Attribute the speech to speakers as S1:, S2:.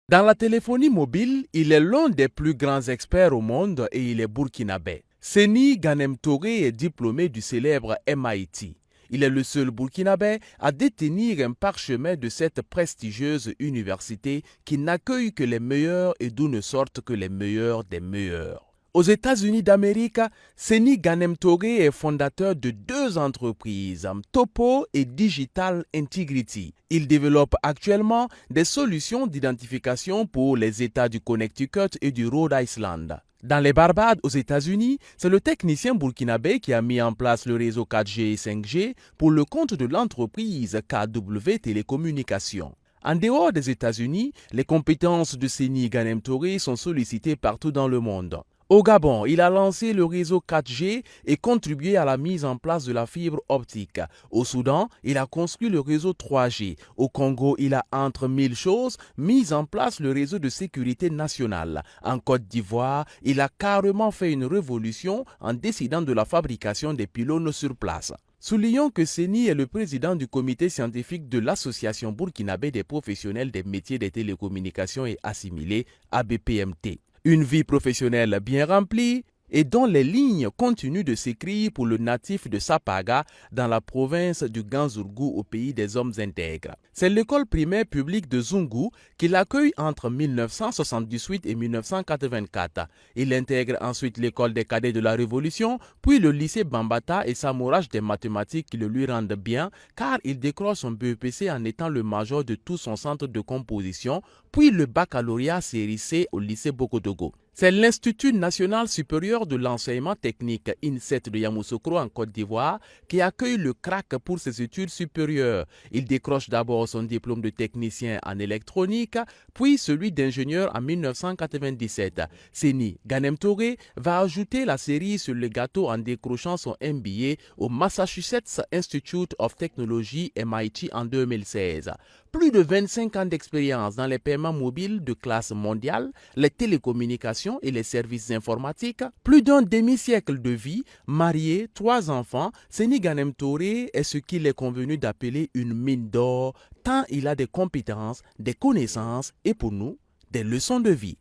S1: Dans la téléphonie mobile, il est l'un des plus grands experts au monde et il est burkinabé. Seni Ganem Touré est diplômé du célèbre MIT. Il est le seul burkinabé à détenir un parchemin de cette prestigieuse université qui n'accueille que les meilleurs et d'où ne sortent que les meilleurs des meilleurs. Aux États-Unis d'Amérique, Seni Ganem Touré est fondateur de deux entreprises, Topo et Digital Integrity. Il développe actuellement des solutions d'identification pour les États du Connecticut et du Rhode Island. Dans les Barbades, aux États-Unis, c'est le technicien burkinabé qui a mis en place le réseau 4G et 5G pour le compte de l'entreprise KW Télécommunications. En dehors des États-Unis, les compétences de Seni Ganem Touré sont sollicitées partout dans le monde. Au Gabon, il a lancé le réseau 4G et contribué à la mise en place de la fibre optique. Au Soudan, il a construit le réseau 3G. Au Congo, il a, entre mille choses, mis en place le réseau de sécurité nationale. En Côte d'Ivoire, il a carrément fait une révolution en décidant de la fabrication des pylônes sur place. Soulignons que Seni est le président du comité scientifique de l'Association burkinabé des professionnels des métiers des télécommunications et assimilés, ABPMT. Une vie professionnelle bien remplie et dont les lignes continuent de s'écrire pour le natif de Sapaga dans la province du Ganzourgou au pays des hommes intègres. C'est l'école primaire publique de Zungu qui l'accueille entre 1978 et 1984. Il intègre ensuite l'école des cadets de la Révolution, puis le lycée Bambata et s'amourage des mathématiques qui le lui rendent bien car il décroche son BEPC en étant le major de tout son centre de composition, puis le baccalauréat série C au lycée Bokodogo. C'est l'Institut national supérieur de l'enseignement technique INSET de Yamoussoukro en Côte d'Ivoire qui accueille le CRAC pour ses études supérieures. Il décroche d'abord son diplôme de technicien en électronique, puis celui d'ingénieur en 1997. Seni Ganem Touré va ajouter la série sur le gâteau en décrochant son MBA au Massachusetts Institute of Technology MIT en 2016. Plus de 25 ans d'expérience dans les paiements mobiles de classe mondiale, les télécommunications et les services informatiques, plus d'un demi-siècle de vie, marié, 3 enfants, Seni Ganem Touré est ce qu'il est convenu d'appeler une mine d'or, tant il a des compétences, des connaissances et pour nous, des leçons de vie.